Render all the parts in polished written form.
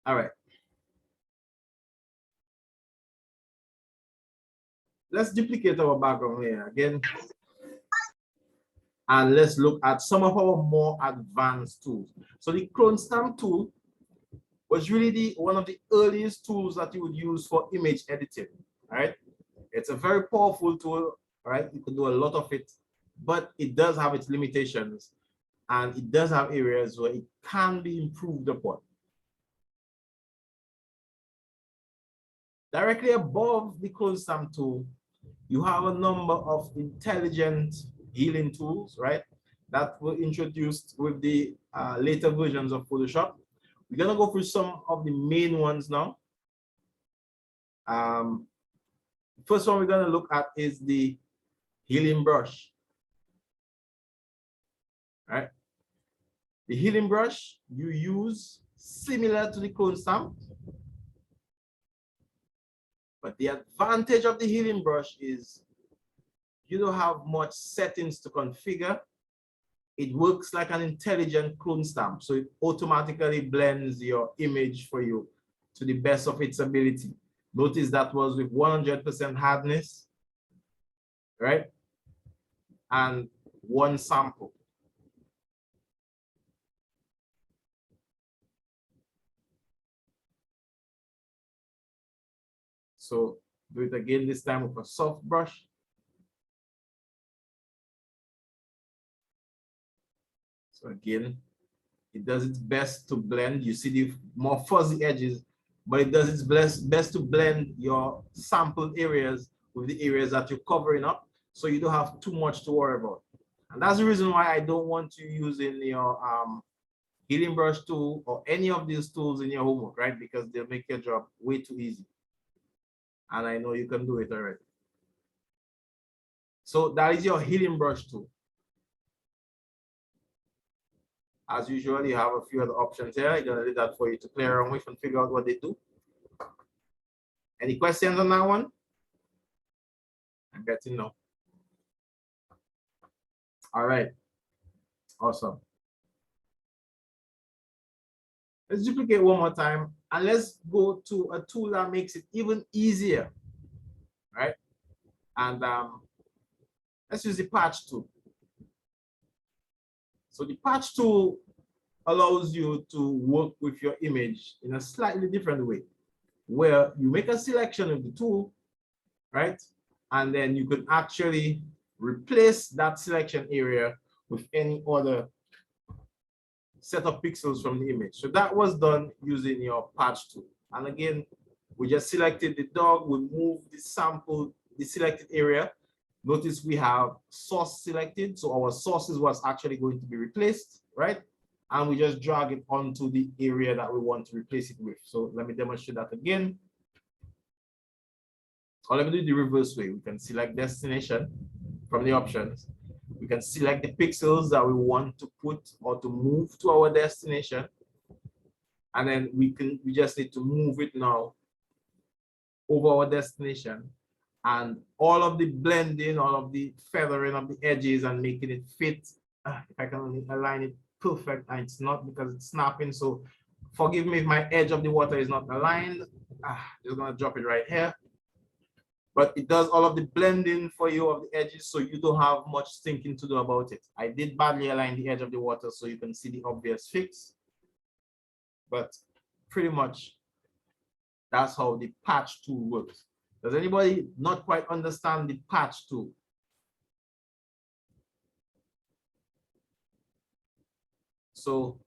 All right. Let's duplicate our background here again. And let's look at some of our more advanced tools. So the clone stamp tool was really one of the earliest tools that you would use for image editing, right? It's a very powerful tool, right? You can do a lot of it, but it does have its limitations and it does have areas where it can be improved upon. Directly above the clone stamp tool, you have a number of intelligent healing tools, right? That were introduced with the later versions of Photoshop. We're gonna go through some of the main ones now. First one we're gonna look at is the healing brush, right? The healing brush you use similar to the clone stamp, but the advantage of the healing brush is you don't have much settings to configure. It works like an intelligent clone stamp, so it automatically blends your image for you to the best of its ability. Notice that was with 100% hardness, right? And one sample. So do it again, this time with a soft brush. So again, it does its best to blend. You see the more fuzzy edges, but it does its best to blend your sample areas with the areas that you're covering up, so you don't have too much to worry about. And that's the reason why I don't want you using your healing brush tool or any of these tools in your homework, right? Because they'll make your job way too easy. And I know you can do it already. So that is your healing brush tool. As usual, you have a few other options here. I'm gonna leave that for you to play around with and figure out what they do. Any questions on that one? I'm getting no. All right, awesome. Let's duplicate one more time and let's go to a tool that makes it even easier, right? And let's use the patch tool. So the patch tool allows you to work with your image in a slightly different way, where you make a selection of the tool, right? And then you can actually replace that selection area with any other set of pixels from the image. So that was done using your patch tool. And again, we just selected the dog, we moved the sample, the selected area. Notice we have source selected, so our source is what's actually going to be replaced, right? And we just drag it onto the area that we want to replace it with. So let me demonstrate that again. Or let me do the reverse way. We can select destination from the options. We can select the pixels that we want to put or to move to our destination. And then we just need to move it now over our destination. And all of the blending, all of the feathering of the edges and making it fit. If I can only align it perfect, and it's not because it's snapping. So forgive me if my edge of the water is not aligned. Just gonna drop it right here. But it does all of the blending for you of the edges, so you don't have much thinking to do about it. I did badly align the edge of the water so you can see the obvious fix. But pretty much that's how the patch tool works. Does anybody not quite understand the patch tool? So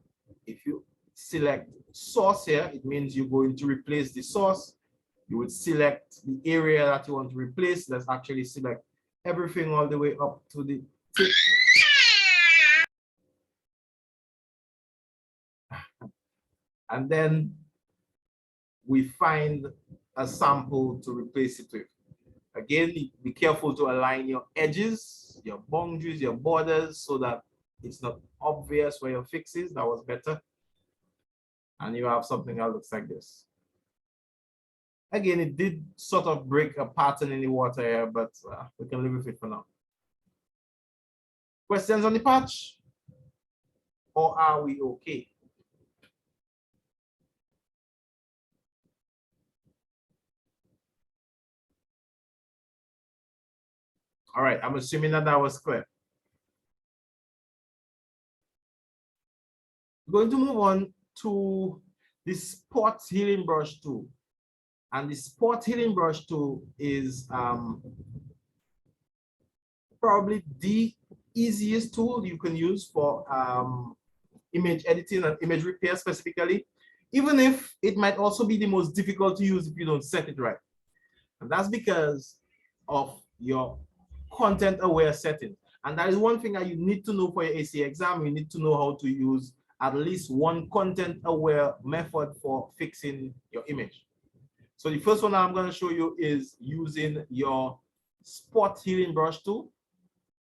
if you select source here, it means you're going to replace the source. You would select the area that you want to replace. Let's actually select everything all the way up to the tip. And then we find a sample to replace it with. Again, be careful to align your edges, your boundaries, your borders, so that it's not obvious where your fix is. That was better. And you have something that looks like this. Again, it did sort of break a pattern in the water here, but we can live with it for now. Questions on the patch? Or are we okay? All right, I'm assuming that that was clear. We're going to move on to the spot healing brush tool. And the spot healing brush tool is probably the easiest tool you can use for image editing and image repair specifically, even if it might also be the most difficult to use if you don't set it right. And that's because of your content aware setting. And that is one thing that you need to know for your ACA exam. You need to know how to use at least one content aware method for fixing your image. So the first one I'm going to show you is using your spot healing brush tool.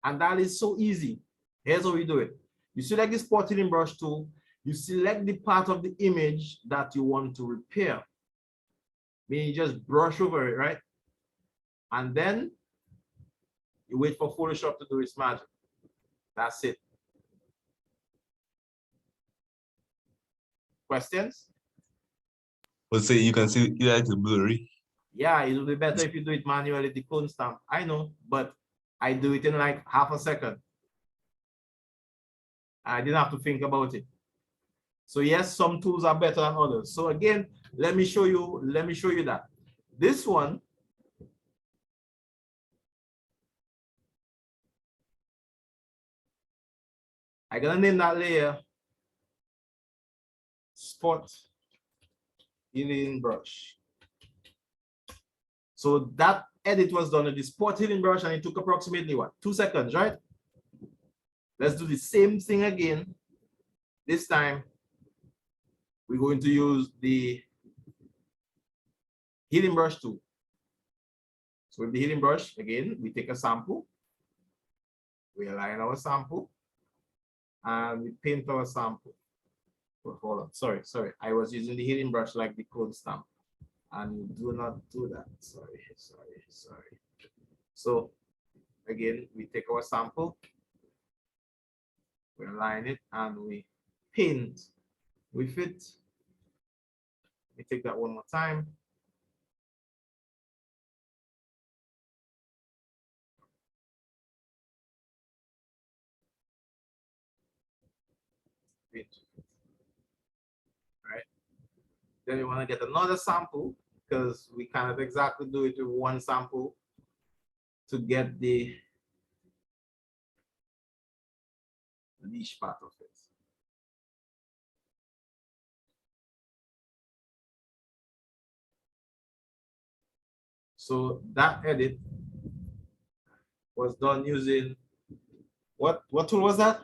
And that is so easy. Here's how we do it. You select the spot healing brush tool. You select the part of the image that you want to repair. Meaning you just brush over it, right? And then you wait for Photoshop to do its magic. That's it. Questions? Let's say you can see it's blurry. Yeah, it would be better if you do it manually, the clone stamp. I know, but I do it in like half a second. I didn't have to think about it. So yes, some tools are better than others. So again, let me show you that. This one, I'm gonna name that layer spot healing brush. So that edit was done with the spot healing brush and it took approximately what, 2 seconds, right? Let's do the same thing again. This time, we're going to use the healing brush tool. So with the healing brush, again, we take a sample, we align our sample, and we paint our sample. Hold on, sorry. I was using the healing brush like the clone stamp. And you do not do that. Sorry. So again, we take our sample, we align it, and we paint with it. We take that one more time. Paint. All right. Then we want to get another sample because we cannot exactly do it with one sample to get the leash part of it. So that edit was done using what tool was that?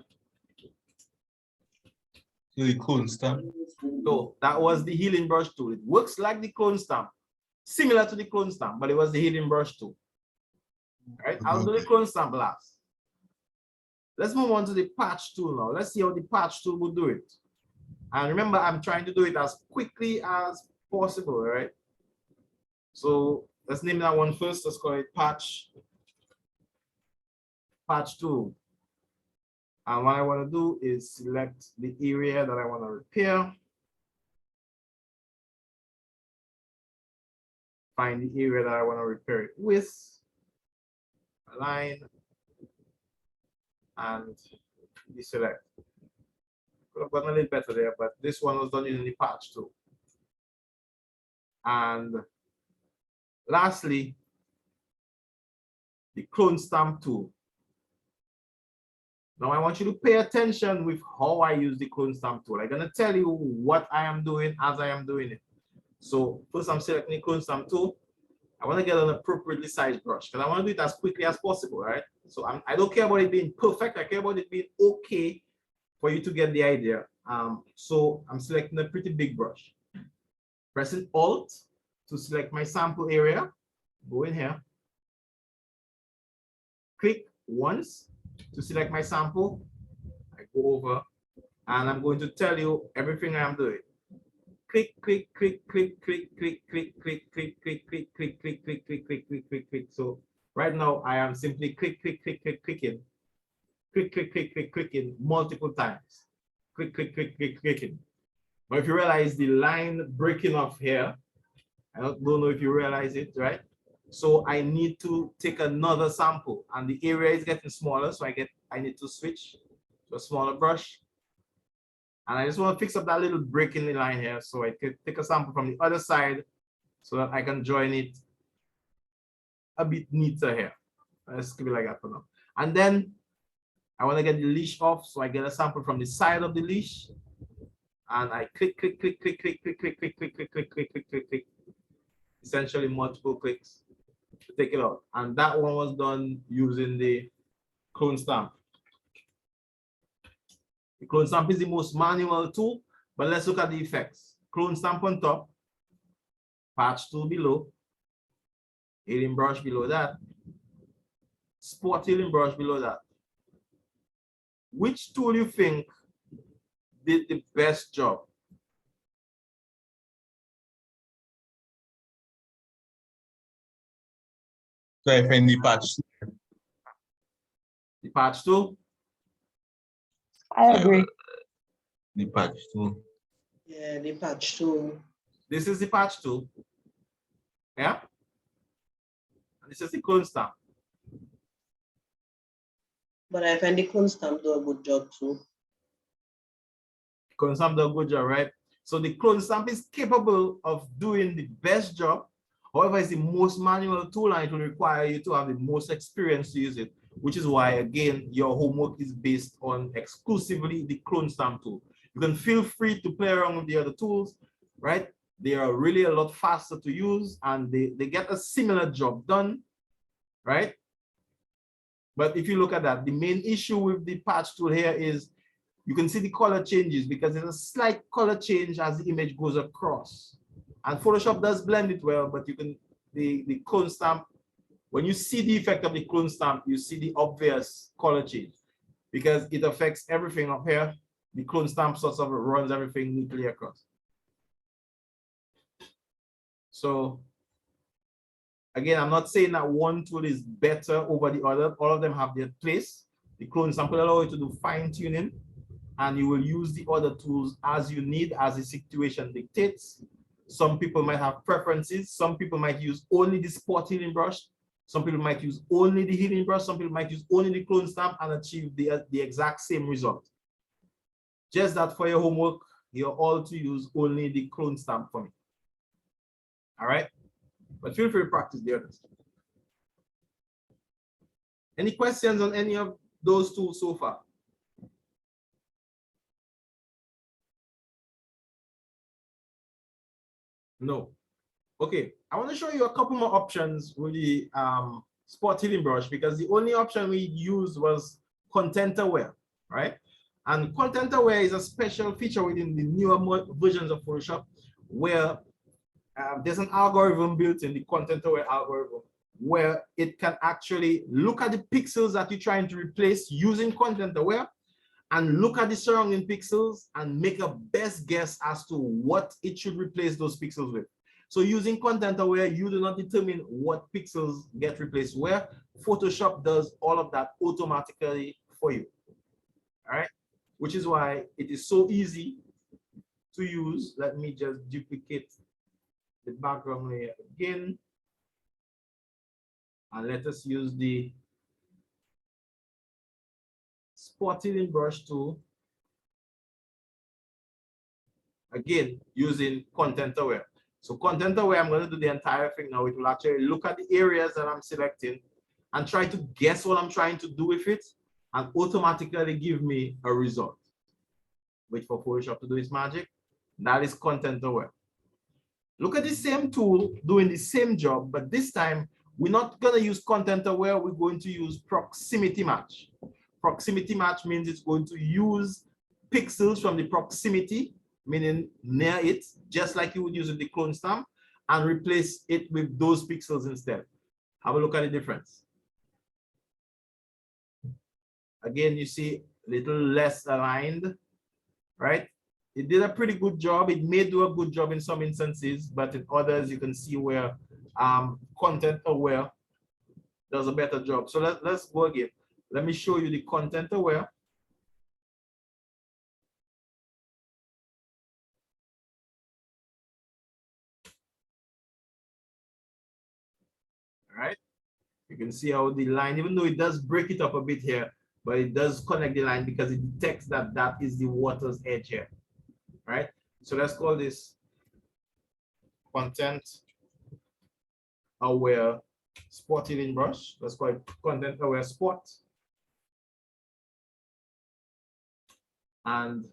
The clone stamp. No, that was the healing brush tool. It works like the clone stamp, similar to the clone stamp, but it was the healing brush tool. All right, I'll do the clone stamp last. Let's move on to the patch tool now. Let's see how the patch tool will do it. And remember, I'm trying to do it as quickly as possible, right? So let's name that one first. Let's call it patch tool. And what I want to do is select the area that I want to repair. Find the area that I want to repair it with. Align. And deselect. Could have gotten a little better there, but this one was done using the patch tool. And lastly, the clone stamp tool. Now I want you to pay attention with how I use the clone stamp tool. I'm going to tell you what I am doing as I am doing it. So first I'm selecting the clone stamp tool. I want to get an appropriately sized brush because I want to do it as quickly as possible, right? So I don't care about it being perfect. I care about it being okay for you to get the idea. So I'm selecting a pretty big brush. Pressing Alt to select my sample area. Go in here. Click once to select my sample. I go over and I'm going to tell you everything I'm doing. Click, click, click, click, click, click, click, click, click, click, click, click, click, click, click, click, click, click, click. So right now I am simply click, click, click, click, clicking. Click, click, click, click, clicking multiple times. Click, click, click, click, clicking. But if you realize the line breaking off here, I don't know if you realize it, right? So I need to take another sample, and the area is getting smaller, so I need to switch to a smaller brush. And I just want to fix up that little break in the line here, so I could take a sample from the other side so that I can join it a bit neater here. Let's keep it like that for now. And then I want to get the leash off, so I get a sample from the side of the leash, and I click, click, click, click, click, click, click, click, click, click, click, click, click, click, click, essentially multiple clicks to take it out. And that one was done using the clone stamp. The clone stamp is the most manual tool, but let's look at the effects. Clone stamp on top, patch tool below, healing brush below that, spot healing brush below that. Which tool you think did the best job? So I find the patch. The patch tool? I agree. The patch too. Yeah, the patch tool. This is the patch tool. Yeah? And this is the clone stamp. But I find the clone stamp do a good job too. Clone stamp does a good job, right? So the clone stamp is capable of doing the best job. However, it's the most manual tool, and it will require you to have the most experience to use it, which is why, again, your homework is based on exclusively the clone stamp tool. You can feel free to play around with the other tools, right? They are really a lot faster to use, and they get a similar job done, right? But if you look at that, the main issue with the patch tool here is you can see the color changes because there's a slight color change as the image goes across. And Photoshop does blend it well, but you can, the clone stamp, when you see the effect of the clone stamp, you see the obvious color change because it affects everything up here. The clone stamp sort of runs everything neatly across. So again, I'm not saying that one tool is better over the other. All of them have their place. The clone stamp will allow you to do fine tuning, and you will use the other tools as you need, as the situation dictates. Some people might have preferences. Some people might use only the spot healing brush. Some people might use only the healing brush. Some people might use only the clone stamp and achieve the exact same result. Just that for your homework, you're all to use only the clone stamp for me. All right? But feel free to practice the others. Any questions on any of those tools so far? No. Okay, I want to show you a couple more options with the spot healing brush because the only option we used was ContentAware, right? And ContentAware is a special feature within the newer versions of Photoshop where there's an algorithm built in, the ContentAware algorithm, where it can actually look at the pixels that you're trying to replace using ContentAware and look at the surrounding pixels and make a best guess as to what it should replace those pixels with. So using ContentAware, you do not determine what pixels get replaced where. Photoshop does all of that automatically for you. All right, which is why it is so easy to use. Let me just duplicate the background layer again. And let us use the spot healing brush tool. Again, using ContentAware. So ContentAware, I'm going to do the entire thing now. It will actually look at the areas that I'm selecting and try to guess what I'm trying to do with it and automatically give me a result. Wait for Photoshop to do its magic. That is ContentAware. Look at the same tool doing the same job, but this time we're not going to use ContentAware. We're going to use proximity match. Proximity match means it's going to use pixels from the proximity, meaning near it, just like you would use with the clone stamp, and replace it with those pixels instead. Have a look at the difference. Again, you see a little less aligned, right? It did a pretty good job. It may do a good job in some instances, but in others, you can see where ContentAware does a better job. So let's go again. Let me show you the ContentAware. All right. You can see how the line, even though it does break it up a bit here, but it does connect the line because it detects that that is the water's edge here. Right. So let's call this content aware spot healing brush. Let's call it content aware spot. And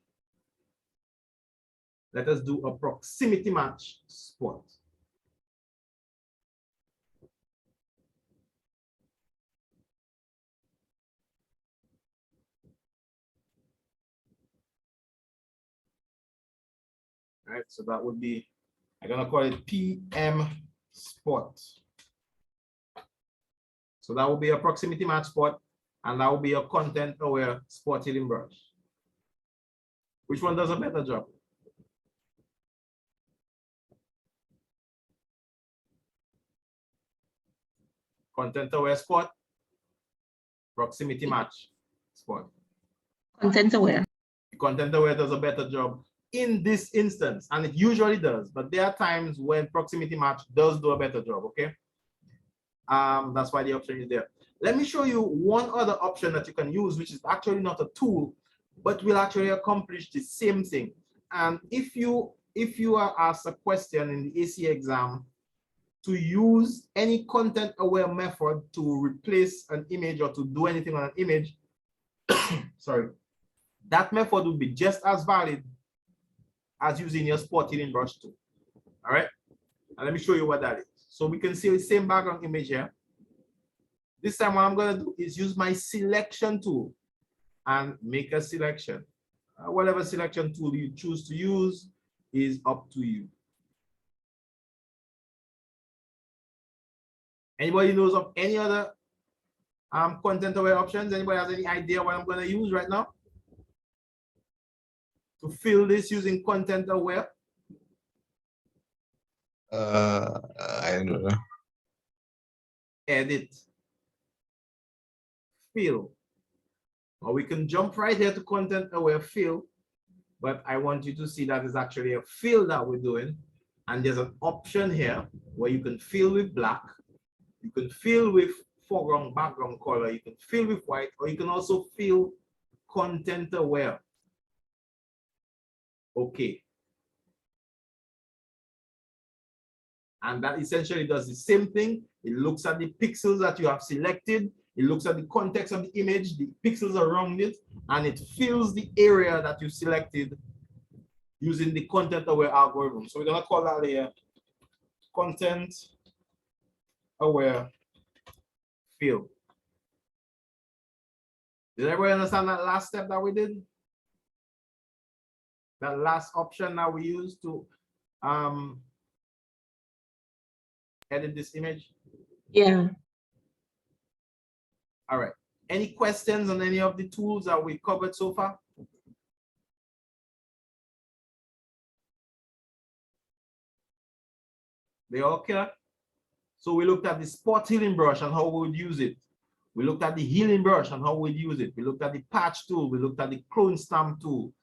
let us do a proximity match spot. Right, so that would be, I'm gonna call it PM spot. So that will be a proximity match spot, and that will be a content aware spot healing brush. Which one does a better job? Content aware spot, proximity match spot. Content aware. Content aware does a better job in this instance, and it usually does, but there are times when proximity match does do a better job, okay? That's why the option is there. Let me show you one other option that you can use, which is actually not a tool, but will actually accomplish the same thing. And if you are asked a question in the ACA exam to use any content aware method to replace an image or to do anything on an image, sorry, that method will be just as valid as using your spot healing brush tool. All right, and let me show you what that is. So we can see the same background image here. This time what I'm going to do is use my selection tool and make a selection. Whatever selection tool you choose to use is up to you. Anybody knows of any other content aware options? Anybody has any idea what I'm going to use right now to fill this using content aware? I don't know. Edit, fill. Or we can jump right here to content aware fill, but I want you to see that is actually a fill that we're doing. And there's an option here where you can fill with black, you can fill with foreground background color, you can fill with white, or you can also fill content aware. Okay. And that essentially does the same thing. It looks at the pixels that you have selected. It looks at the context of the image, the pixels around it, and it fills the area that you selected using the content aware algorithm. So we're going to call that here content aware fill. Did everybody understand that last step that we did? That last option that we used to edit this image? Yeah. All right. Any questions on any of the tools that we covered so far? They all clear? So we looked at the spot healing brush and how we would use it. We looked at the healing brush and how we'd use it. We looked at the patch tool. We looked at the clone stamp tool.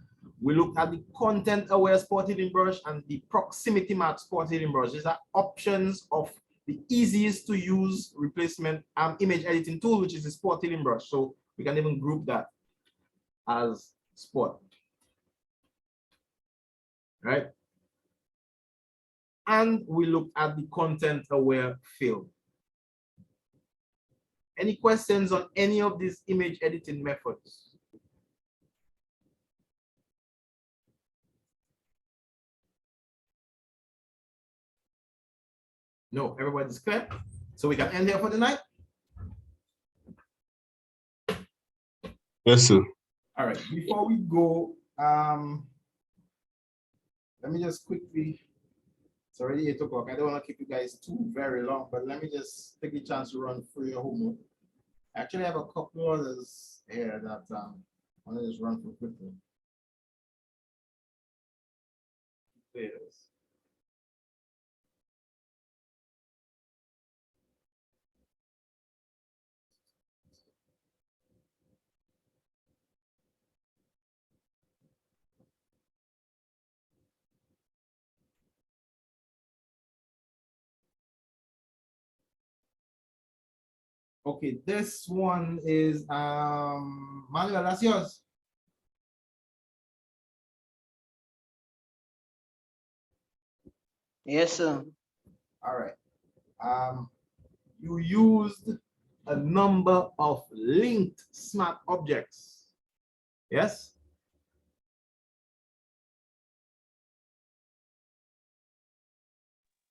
We looked at the content aware spot healing brush and the proximity match spot healing brush. These are options of the easiest to use replacement image editing tool, which is the spot healing brush. So we can even group that as spot. Right? And we looked at the content aware fill. Any questions on any of these image editing methods? No, everybody's clear. So we can end here for the night. Yes, sir. All right, before we go, let me just quickly, it's already 8 o'clock. I don't want to keep you guys too very long, but let me just take a chance to run through your homework. I actually have a couple others here that I want to just run through quickly. Yes. Okay, this one is Manuel, that's yours. Yes, sir. All right. You used a number of linked smart objects. Yes?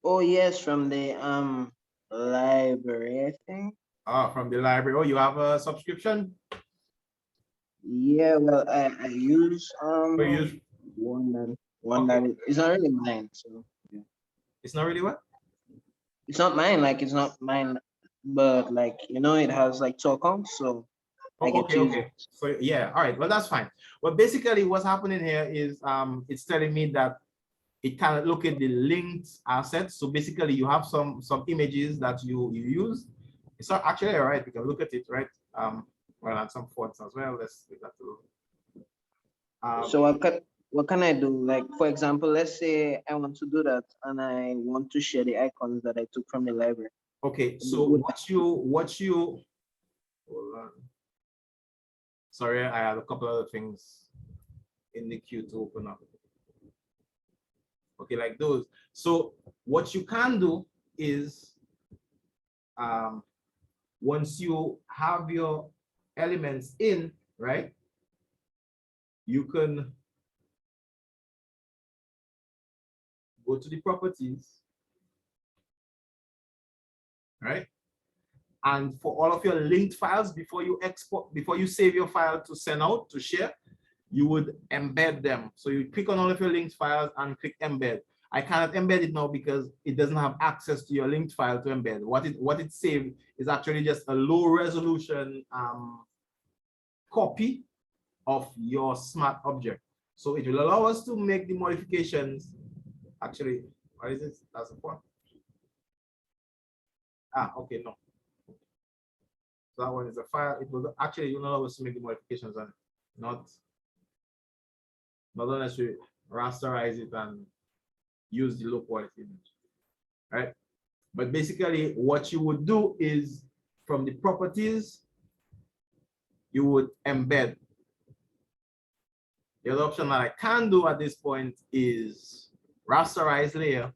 Oh, yes, from the library, I think. From the library. Oh, you have a subscription? Yeah, well, I use Or you use, one Okay. that is not really mine. So yeah. it's not really what? It's not mine, like it's not mine, but like it has like two accounts, so I Oh, get okay, to use okay. So yeah, all right. Well, that's fine. Well, basically what's happening here is it's telling me that it can look at the linked assets. So basically you have some images that you use. It's not actually all right. We can look at it, right? Well, and some fonts as well. Let's leave that alone. So what can I do? Like for example, let's say I want to do that and I want to share the icons that I took from the library. Okay, so what you hold on. Sorry, I have a couple other things in the queue to open up. Okay, like those. So what you can do is once you have your elements in, right, you can go to the properties, right? And for all of your linked files, before you export, before you save your file to send out, to share, you would embed them. So you click on all of your linked files and click embed. I cannot embed it now because it doesn't have access to your linked file to embed. What it saved is actually just a low resolution copy of your smart object. So it will allow us to make the modifications. Actually, what is it? That's the point. Okay, no. So that one is a file. It will actually, you allow us to make the modifications on it, not unless we rasterize it and use the low quality image, right? But basically what you would do is from the properties, you would embed. The other option that I can do at this point is rasterize layer,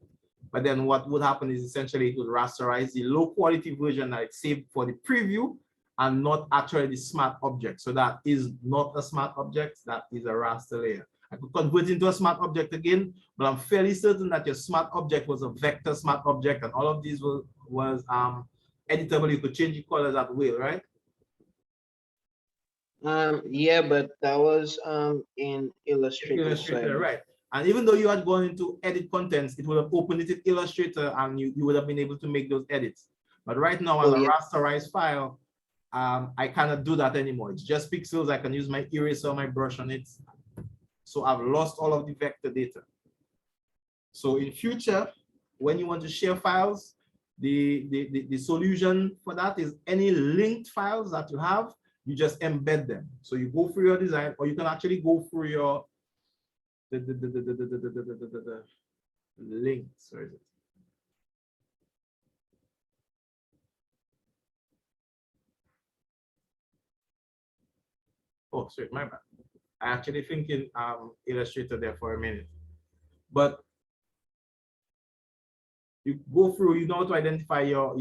but then what would happen is essentially it would rasterize the low quality version that it's saved for the preview and not actually the smart object. So that is not a smart object, that is a raster layer. I could convert it into a smart object again, but I'm fairly certain that your smart object was a vector smart object and all of these was editable. You could change the colors at will, right? Yeah, but that was in Illustrator. Illustrator, right. And even though you had gone into edit contents, it would have opened it in Illustrator and you would have been able to make those edits. But right now as a rasterized file, I cannot do that anymore. It's just pixels. I can use my eraser or my brush on it. So I've lost all of the vector data. So in future, when you want to share files, the solution for that is any linked files that you have, you just embed them. So you go through your design, or you can actually go through your links. Where is it? Oh, sorry, my bad. I actually thinking Illustrator there for a minute, but you go through, you know how to identify your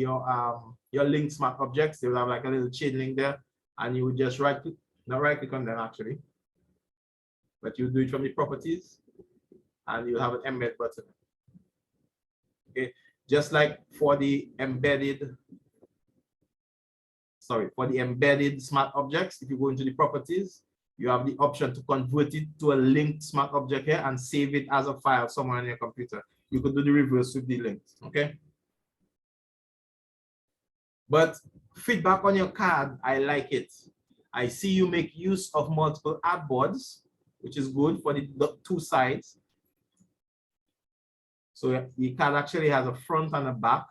linked smart objects. They will have like a little chain link there, and you would just not right click on them actually, but you do it from the properties, and you have an embed button. Okay, just like for the embedded, for the embedded smart objects, if you go into the properties, you have the option to convert it to a linked smart object here and save it as a file somewhere on your computer. You could do the reverse with the links, okay? But feedback on your card, I like it. I see you make use of multiple adboards, which is good for the two sides. So the card actually has a front and a back.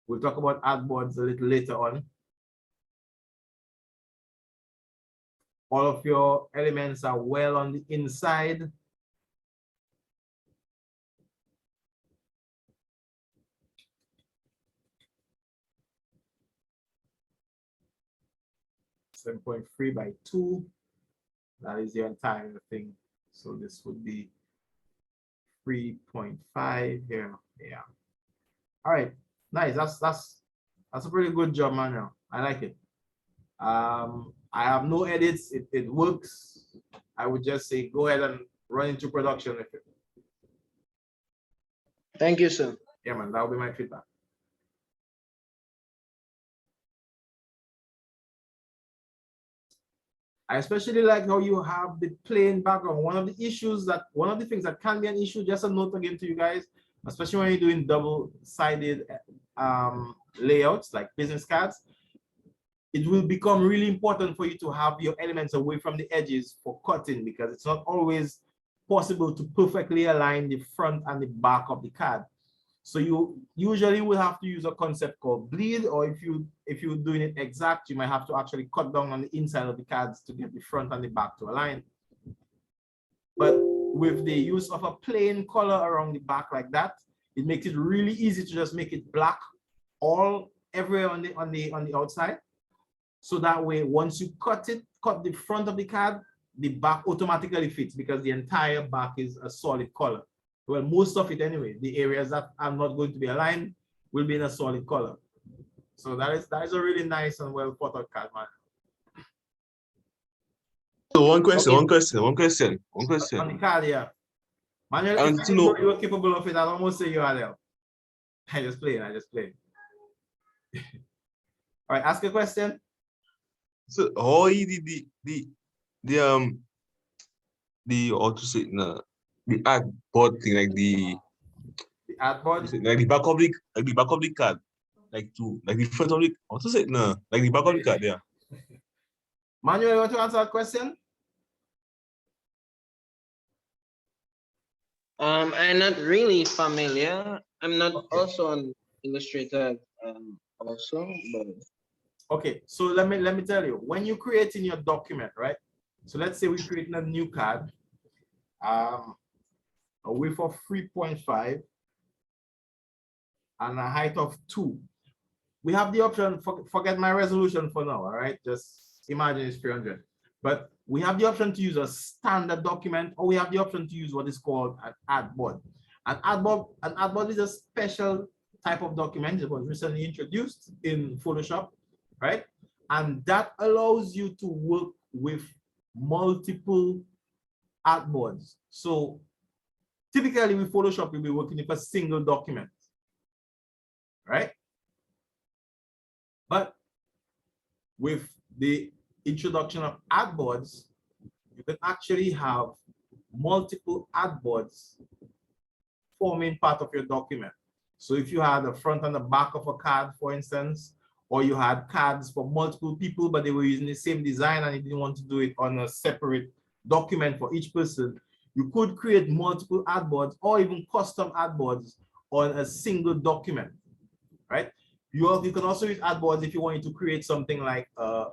We'll talk about adboards a little later on. All of your elements are well on the inside. 7.3 by 2. That is the entire thing. So this would be 3.5 here. Yeah. All right. Nice. That's a pretty good job, Manuel. I like it. I have no edits. It works. I would just say go ahead and run into production with it. Thank you, sir. Yeah, man. That will be my feedback. I especially like how you have the plain background. One of the things that can be an issue, just a note again to you guys, especially when you're doing double-sided layouts like business cards, it will become really important for you to have your elements away from the edges for cutting, because it's not always possible to perfectly align the front and the back of the card. So you usually will have to use a concept called bleed, or if you're doing it exact, you might have to actually cut down on the inside of the cards to get the front and the back to align. But with the use of a plain color around the back like that, it makes it really easy to just make it black everywhere on the outside. So that way, once you cut the front of the card, the back automatically fits because the entire back is a solid color. Well, most of it anyway. The areas that are not going to be aligned will be in a solid color. So that is a really nice and well thought out card, man. So one question. On the card, yeah. Manuel, if I didn't know you were capable of it, I'd almost say you are there. I just play. All right, ask a question. So how the Adboard thing, like the Adboard, like the back of the card, like the front of the like the back of the card, yeah. Manuel, you want to answer a question? I'm not really familiar. I'm not also an illustrator also, but okay, so let me tell you, when you're creating your document, right? So let's say we're creating a new card, a width of 3.5 and a height of 2. We have the option, forget my resolution for now, all right? Just imagine it's 300. But we have the option to use a standard document, or we have the option to use what is called an Adboard. An Adboard is a special type of document that was recently introduced in Photoshop, right? And that allows you to work with multiple Adboards. So typically with Photoshop, you'll be working with a single document, right? But with the introduction of Adboards, you can actually have multiple Adboards forming part of your document. So if you had the front and the back of a card, for instance, or you had cards for multiple people, but they were using the same design and you didn't want to do it on a separate document for each person, you could create multiple Adboards or even custom Adboards on a single document, right? You can also use Adboards if you wanted to create something like a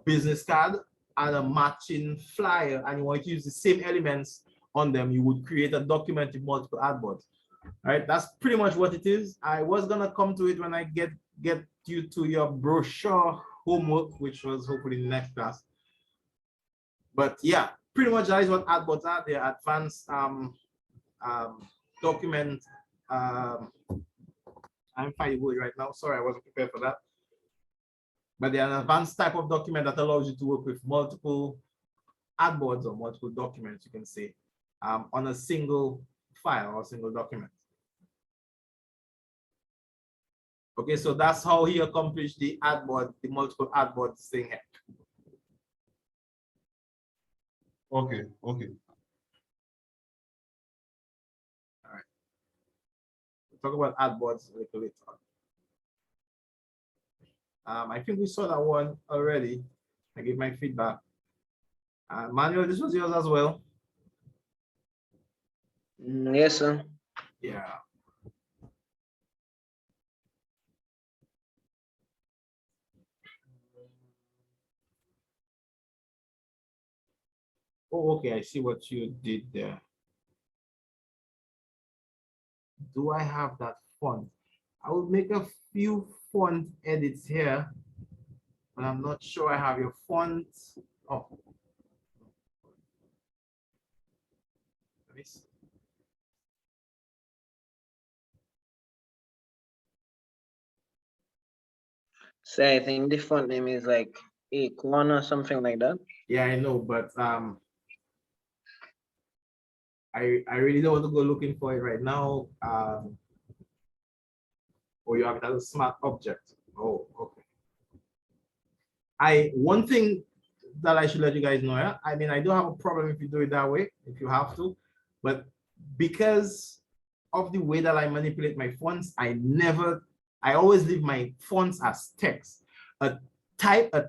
business card and a matching flyer, and you want to use the same elements on them. You would create a document with multiple Adboards. All right, that's pretty much what it is. I was gonna come to it when I get you to your brochure homework, which was hopefully in the next class. But yeah, pretty much that is what Adboards are. They're advanced document. I'm finding the word right now. Sorry, I wasn't prepared for that. But they're an advanced type of document that allows you to work with multiple Adboards or multiple documents, you can say, on a single file or a single document. Okay, so that's how he accomplished the Adboard, the multiple Adboards thing here. Okay. All right. We'll talk about Adboards a little later on. I think we saw that one already. I gave my feedback. Manuel, this was yours as well. Yes, sir. Yeah. Oh, okay, I see what you did there. Do I have that font? I will make a few font edits here but I'm not sure I have your font. Oh. Let me see. So I think the font name is like Acorn or something like that. Yeah, I know, but I really don't want to go looking for it right now. Or you have it as a smart object. Oh, okay. One thing that I should let you guys know, yeah? I mean, I don't have a problem if you do it that way, if you have to, but because of the way that I manipulate my fonts, I always leave my fonts as text. A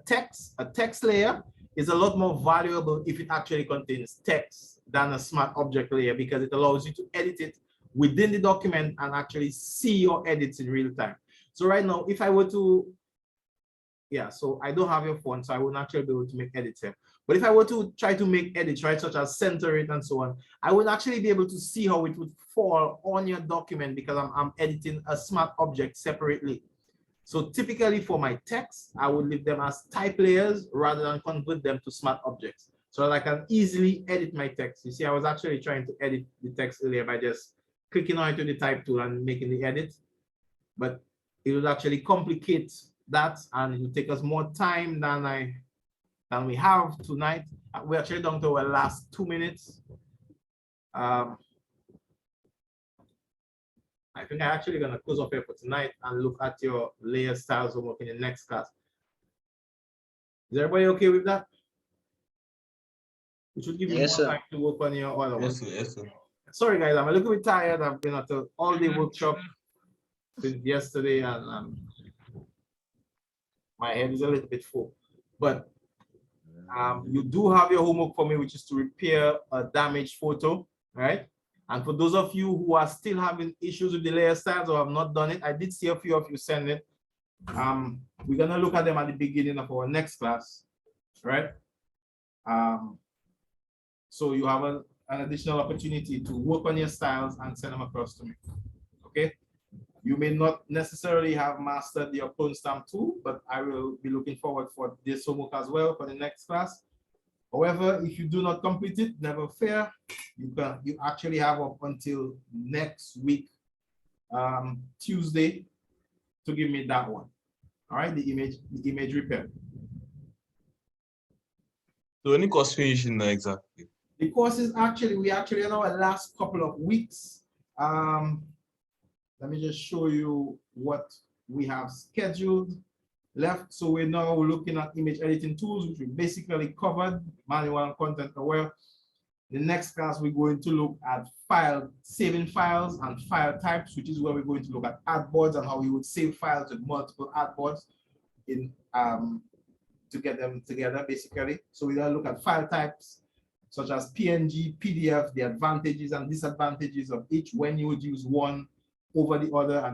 text layer is a lot more valuable if it actually contains text than a smart object layer, because it allows you to edit it within the document and actually see your edits in real time. So right now, if I were to, yeah, so I don't have your font, so I wouldn't actually be able to make edits here. But if I were to try to make edits, right, such as center it and so on, I would actually be able to see how it would fall on your document, because I'm editing a smart object separately. So typically for my text, I would leave them as type layers rather than convert them to smart objects, so that I can easily edit my text. You see, I was actually trying to edit the text earlier by just clicking on it with the type tool and making the edit, but it would actually complicate that, and it will take us more time than we have tonight. We're actually down to our last 2 minutes. I think I'm actually gonna close off here for tonight and look at your layer styles homework in the next class. Is everybody okay with that? We should give you Yes, more sir. time to work on your other one. Yes, sir. Yes, sir. Sorry guys, I'm a little bit tired. I've been at an all-day workshop since yesterday, and my head is a little bit full. But you do have your homework for me, which is to repair a damaged photo, right? And for those of you who are still having issues with the layer styles or have not done it, I did see a few of you send it. We're gonna look at them at the beginning of our next class, right? So you have an additional opportunity to work on your styles and send them across to me, okay? You may not necessarily have mastered the upload stamp tool, but I will be looking forward for this homework as well for the next class. However, if you do not complete it, never fear. You actually have up until next week, Tuesday, to give me that one. All right, the image repair. So when the course finishing now exactly? The course is we actually in our last couple of weeks. Let me just show you what we have scheduled left. So we're now looking at image editing tools, which we basically covered, manual and content aware. The next class, we're going to look at saving files and file types, which is where we're going to look at Adboards and how we would save files with multiple Adboards in to get them together, basically. So we're going to look at file types such as PNG, PDF, the advantages and disadvantages of each, when you would use one over the other, and